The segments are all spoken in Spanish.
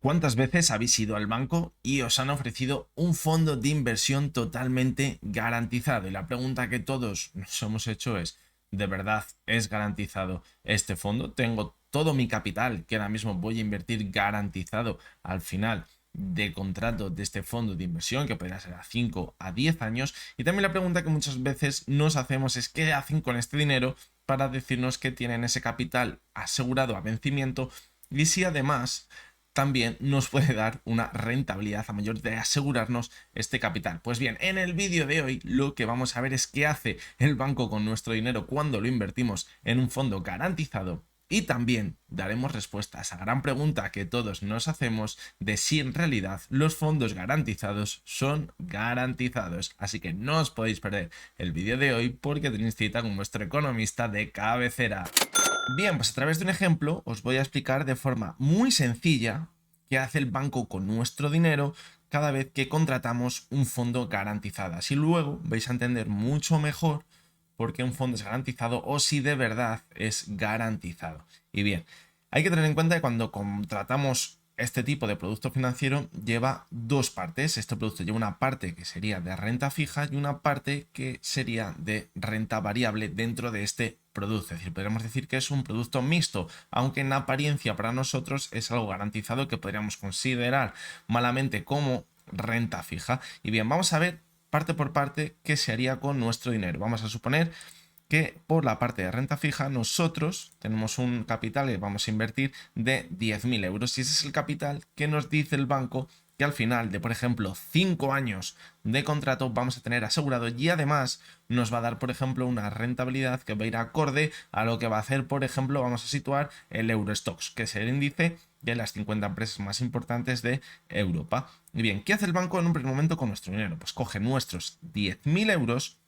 ¿Cuántas veces habéis ido al banco y os han ofrecido un fondo de inversión totalmente garantizado? Y la pregunta que todos nos hemos hecho es, ¿de verdad es garantizado este fondo? Tengo todo mi capital que ahora mismo voy a invertir garantizado al final de contrato de este fondo de inversión, que podría ser a 5 a 10 años. Y también la pregunta que muchas veces nos hacemos es, ¿qué hacen con este dinero para decirnos que tienen ese capital asegurado a vencimiento? Y si además también nos puede dar una rentabilidad a mayor de asegurarnos este capital. Pues bien, en el vídeo de hoy lo que vamos a ver es qué hace el banco con nuestro dinero cuando lo invertimos en un fondo garantizado. Y también daremos respuesta a esa gran pregunta que todos nos hacemos de si en realidad los fondos garantizados son garantizados. Así que no os podéis perder el vídeo de hoy porque tenéis cita con vuestro economista de cabecera. Bien, pues a través de un ejemplo os voy a explicar de forma muy sencilla qué hace el banco con nuestro dinero cada vez que contratamos un fondo garantizado. Así luego vais a entender mucho mejor por qué un fondo es garantizado o si de verdad es garantizado. Y bien, hay que tener en cuenta que cuando contratamos este tipo de producto financiero lleva dos partes. Este producto lleva una parte que sería de renta fija y una parte que sería de renta variable dentro de este producto. Es decir, podríamos decir que es un producto mixto, aunque en apariencia para nosotros es algo garantizado que podríamos considerar malamente como renta fija. Y bien, vamos a ver parte por parte qué se haría con nuestro dinero. Vamos a suponer que por la parte de renta fija nosotros tenemos un capital que vamos a invertir de 10.000 euros y ese es el capital que nos dice el banco que al final de, por ejemplo, 5 años de contrato vamos a tener asegurado y además nos va a dar, por ejemplo, una rentabilidad que va a ir acorde a lo que va a hacer, por ejemplo, vamos a situar el Eurostoxx, que es el índice de las 50 empresas más importantes de Europa. Y bien, ¿qué hace el banco en un primer momento con nuestro dinero? Pues coge nuestros 10.000 euros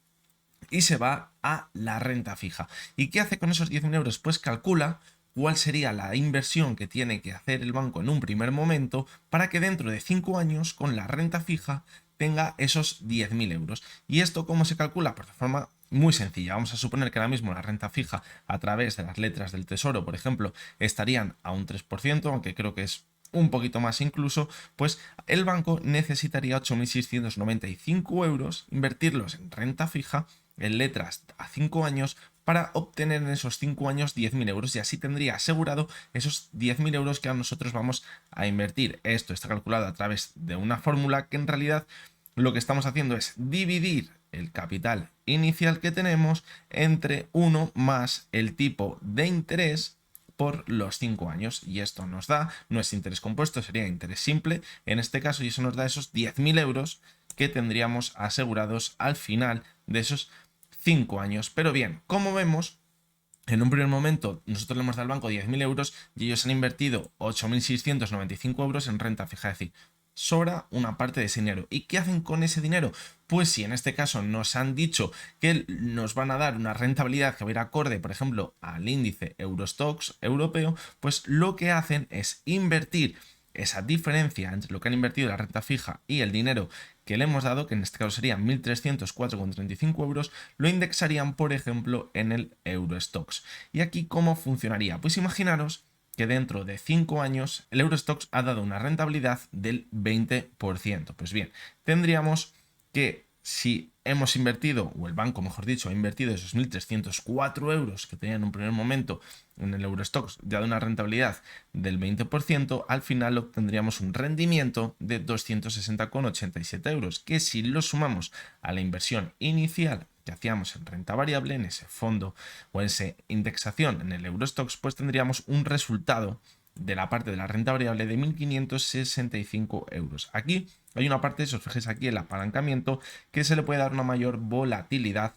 y se va a la renta fija. ¿Y qué hace con esos 10.000 euros? Pues calcula cuál sería la inversión que tiene que hacer el banco en un primer momento para que dentro de 5 años con la renta fija tenga esos 10.000 euros. ¿Y esto cómo se calcula? Pues de forma muy sencilla. Vamos a suponer que ahora mismo la renta fija a través de las letras del tesoro, por ejemplo, estarían a un 3%, aunque creo que es un poquito más incluso, pues el banco necesitaría 8.695 euros, invertirlos en renta fija en letras a 5 años para obtener en esos 5 años 10.000 euros y así tendría asegurado esos 10.000 euros que a nosotros vamos a invertir. Esto está calculado a través de una fórmula que en realidad lo que estamos haciendo es dividir el capital inicial que tenemos entre 1 más el tipo de interés por los 5 años y esto nos da, no es interés compuesto, sería interés simple en este caso y eso nos da esos 10.000 euros que tendríamos asegurados al final de esos 5 años. Pero bien, como vemos, en un primer momento nosotros le hemos dado al banco 10.000 euros y ellos han invertido 8.695 euros en renta fija, es decir, sobra una parte de ese dinero. ¿Y qué hacen con ese dinero? Pues si en este caso nos han dicho que nos van a dar una rentabilidad que va a ir acorde, por ejemplo, al índice Eurostoxx europeo, pues lo que hacen es invertir esa diferencia entre lo que han invertido en la renta fija y el dinero que le hemos dado, que en este caso serían 1.304,35 euros, lo indexarían, por ejemplo, en el Eurostoxx. ¿Y aquí cómo funcionaría? Pues imaginaros que dentro de 5 años el Eurostoxx ha dado una rentabilidad del 20%. Pues bien, tendríamos que si hemos invertido, o el banco mejor dicho, ha invertido esos 1.304 euros que tenía en un primer momento en el Eurostoxx, dado una rentabilidad del 20%, al final obtendríamos un rendimiento de 260,87 euros, que si lo sumamos a la inversión inicial que hacíamos en renta variable, en ese fondo o en esa indexación en el Eurostoxx, pues tendríamos un resultado de la parte de la renta variable de 1.565 euros. Aquí hay una parte, si os fijáis aquí, el apalancamiento, que se le puede dar una mayor volatilidad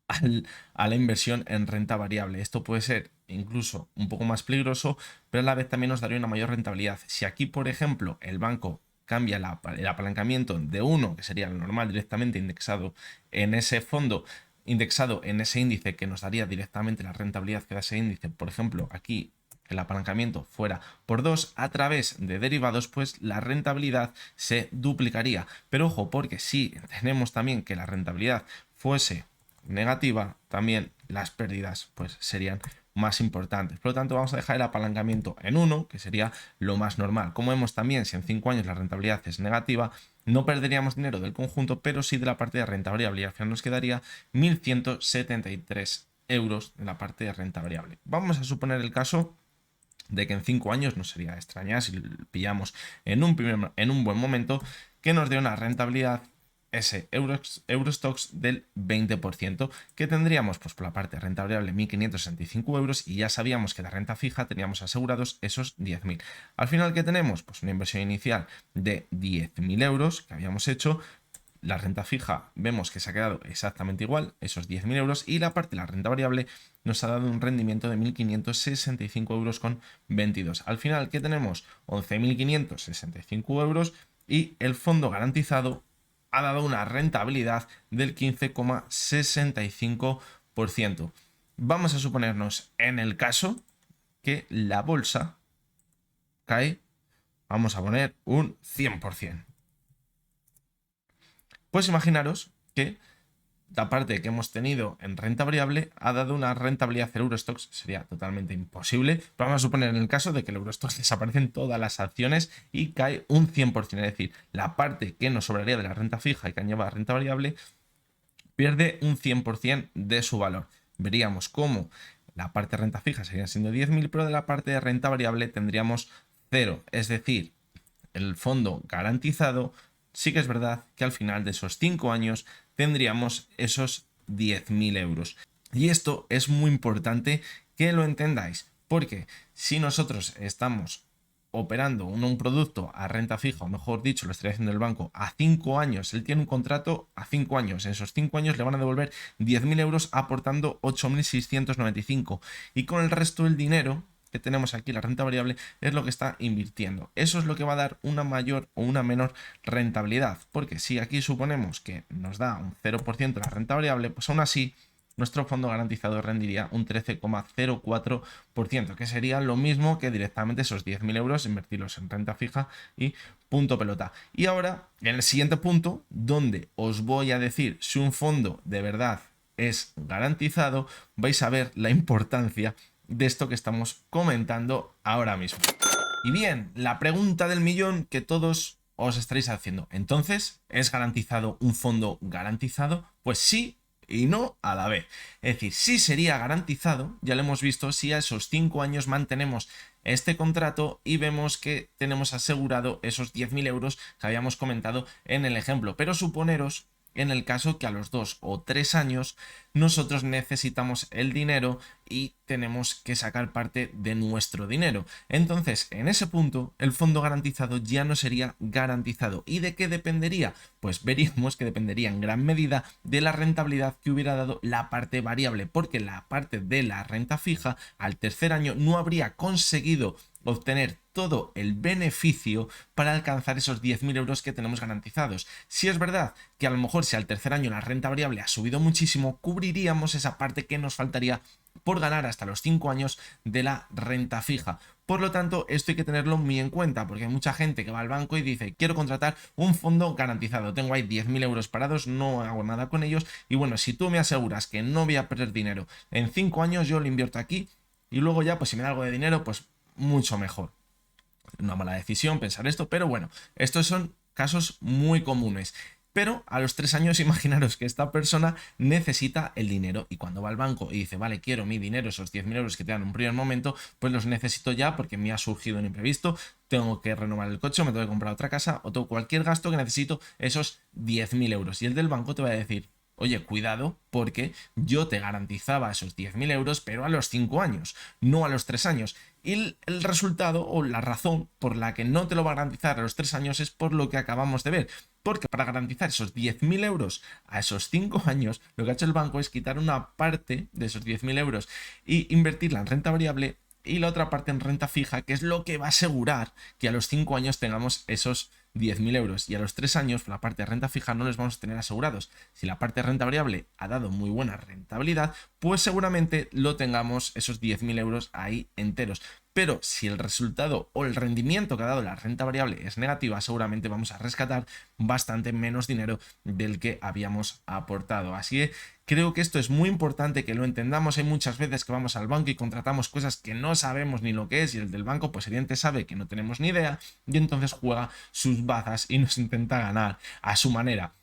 a la inversión en renta variable. Esto puede ser incluso un poco más peligroso, pero a la vez también nos daría una mayor rentabilidad. Si aquí, por ejemplo, el banco cambia el apalancamiento de 1, que sería lo normal directamente indexado en ese fondo, indexado en ese índice que nos daría directamente la rentabilidad que da ese índice, por ejemplo, aquí el apalancamiento fuera por 2 a través de derivados, pues la rentabilidad se duplicaría. Pero ojo, porque si tenemos también que la rentabilidad fuese negativa, también las pérdidas pues serían más importantes. Por lo tanto, vamos a dejar el apalancamiento en 1, que sería lo más normal. Como vemos también, si en 5 años la rentabilidad es negativa, no perderíamos dinero del conjunto, pero sí de la parte de renta variable, y al final nos quedaría 1.173 euros en la parte de renta variable. Vamos a suponer el caso de que en 5 años, no sería extrañar si pillamos en un buen momento, que nos dé una rentabilidad ese Eurostoxx del 20%, que tendríamos pues por la parte de renta variable 1.565 euros, y ya sabíamos que la renta fija teníamos asegurados esos 10.000. Al final, ¿qué tenemos? Pues una inversión inicial de 10.000 euros que habíamos hecho. La renta fija vemos que se ha quedado exactamente igual, esos 10.000 euros, y la parte de la renta variable nos ha dado un rendimiento de 1.565 euros con 22. Al final, ¿qué tenemos? 11.565 euros, y el fondo garantizado ha dado una rentabilidad del 15,65%. Vamos a suponernos en el caso que la bolsa cae, vamos a poner un 100%. Pues imaginaros que la parte que hemos tenido en renta variable ha dado una rentabilidad del Eurostoxx, sería totalmente imposible, pero vamos a suponer en el caso de que el Eurostoxx desaparecen todas las acciones y cae un 100%, es decir, la parte que nos sobraría de la renta fija y que añade a renta variable pierde un 100% de su valor. Veríamos cómo la parte de renta fija seguiría siendo 10.000, pero de la parte de renta variable tendríamos 0, es decir, el fondo garantizado. Sí que es verdad que al final de esos 5 años tendríamos esos 10.000 euros. Y esto es muy importante que lo entendáis, porque si nosotros estamos operando un producto a renta fija, o mejor dicho, lo estaría haciendo el banco a 5 años, él tiene un contrato a 5 años, en esos 5 años le van a devolver 10.000 euros aportando 8.695, y con el resto del dinero que tenemos aquí, la renta variable, es lo que está invirtiendo. Eso es lo que va a dar una mayor o una menor rentabilidad, porque si aquí suponemos que nos da un 0% la renta variable, pues aún así nuestro fondo garantizado rendiría un 13,04%, que sería lo mismo que directamente esos 10.000 euros invertirlos en renta fija y punto pelota. Y ahora, en el siguiente punto, donde os voy a decir si un fondo de verdad es garantizado, vais a ver la importancia de esto que estamos comentando ahora mismo. Y bien, la pregunta del millón que todos os estaréis haciendo: entonces, ¿es garantizado un fondo garantizado? Pues sí y no a la vez. Es decir, sí sería garantizado, ya lo hemos visto, si a esos 5 años mantenemos este contrato y vemos que tenemos asegurado esos 10.000 euros que habíamos comentado en el ejemplo. Pero suponeros en el caso que a los 2 o 3 años nosotros necesitamos el dinero y tenemos que sacar parte de nuestro dinero. Entonces, en ese punto, el fondo garantizado ya no sería garantizado. ¿Y de qué dependería? Pues veríamos que dependería en gran medida de la rentabilidad que hubiera dado la parte variable, porque la parte de la renta fija al tercer año no habría conseguido obtener todo el beneficio para alcanzar esos 10.000 euros que tenemos garantizados. Si es verdad que a lo mejor si al tercer año la renta variable ha subido muchísimo, cubriríamos esa parte que nos faltaría por ganar hasta los 5 años de la renta fija. Por lo tanto, esto hay que tenerlo muy en cuenta, porque hay mucha gente que va al banco y dice: quiero contratar un fondo garantizado, tengo ahí 10.000 euros parados, no hago nada con ellos, y bueno, si tú me aseguras que no voy a perder dinero en 5 años, yo lo invierto aquí, y luego ya, pues si me da algo de dinero, pues mucho mejor. Una mala decisión pensar esto, pero bueno, estos son casos muy comunes. Pero a los 3 años, imaginaros que esta persona necesita el dinero, y cuando va al banco y dice: vale, quiero mi dinero, esos 10.000 euros que te dan en un primer momento, pues los necesito ya porque me ha surgido un imprevisto, tengo que renovar el coche, me tengo que comprar otra casa o tengo cualquier gasto que necesito esos 10.000 euros. Y el del banco te va a decir: oye, cuidado, porque yo te garantizaba esos 10.000 euros, pero a los 5 años, no a los 3 años. Y el resultado o la razón por la que no te lo va a garantizar a los 3 años es por lo que acabamos de ver. Porque para garantizar esos 10.000 euros a esos 5 años, lo que ha hecho el banco es quitar una parte de esos 10.000 euros y invertirla en renta variable, y la otra parte en renta fija, que es lo que va a asegurar que a los 5 años tengamos esos 10.000 euros, y a los 3 años la parte de renta fija no les vamos a tener asegurados. Si la parte de renta variable ha dado muy buena rentabilidad, pues seguramente lo tengamos esos 10.000 euros ahí enteros. pero si el resultado o el rendimiento que ha dado la renta variable es negativa, seguramente vamos a rescatar bastante menos dinero del que habíamos aportado. Así que creo que esto es muy importante que lo entendamos. Hay muchas veces que vamos al banco y contratamos cosas que no sabemos ni lo que es, y el del banco pues evidentemente sabe que no tenemos ni idea y entonces juega sus bazas y nos intenta ganar a su manera.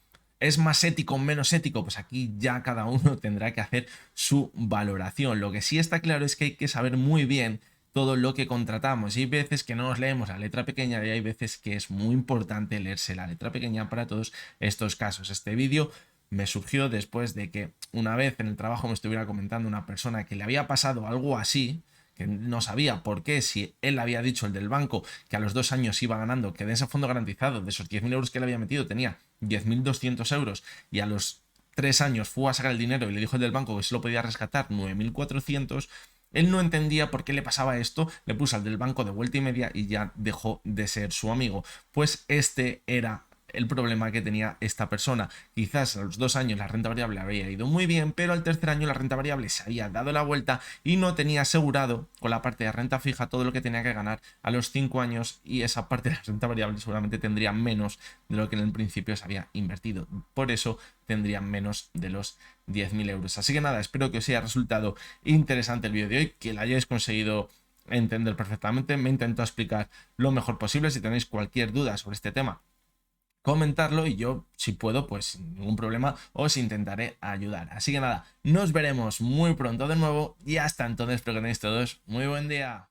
¿Es más ético o menos ético? Pues aquí ya cada uno tendrá que hacer su valoración. Lo que sí está claro es que hay que saber muy bien todo lo que contratamos, y hay veces que no nos leemos la letra pequeña y hay veces que es muy importante leerse la letra pequeña para todos estos casos. Este vídeo me surgió después de que una vez en el trabajo me estuviera comentando una persona que le había pasado algo así, que no sabía por qué, si él había dicho, el del banco, que a los 2 años iba ganando, que de ese fondo garantizado, de esos 10.000 euros que le había metido, tenía 10.200 euros, y a los 3 años fue a sacar el dinero y le dijo el del banco que se lo podía rescatar 9.400. Él no entendía por qué le pasaba esto, le puso al del banco de vuelta y media y ya dejó de ser su amigo. Pues este era el problema que tenía esta persona. Quizás a los 2 años la renta variable había ido muy bien, pero al tercer año la renta variable se había dado la vuelta y no tenía asegurado con la parte de renta fija todo lo que tenía que ganar a los 5 años, y esa parte de la renta variable seguramente tendría menos de lo que en el principio se había invertido. Por eso tendría menos de los 10.000 euros. Así que nada, espero que os haya resultado interesante el vídeo de hoy, que lo hayáis conseguido entender perfectamente. Me he intentado explicar lo mejor posible. Si tenéis cualquier duda sobre este tema, comentarlo y yo, si puedo, pues sin ningún problema os intentaré ayudar. Así que nada, nos veremos muy pronto de nuevo y hasta entonces espero que tengáis todos muy buen día.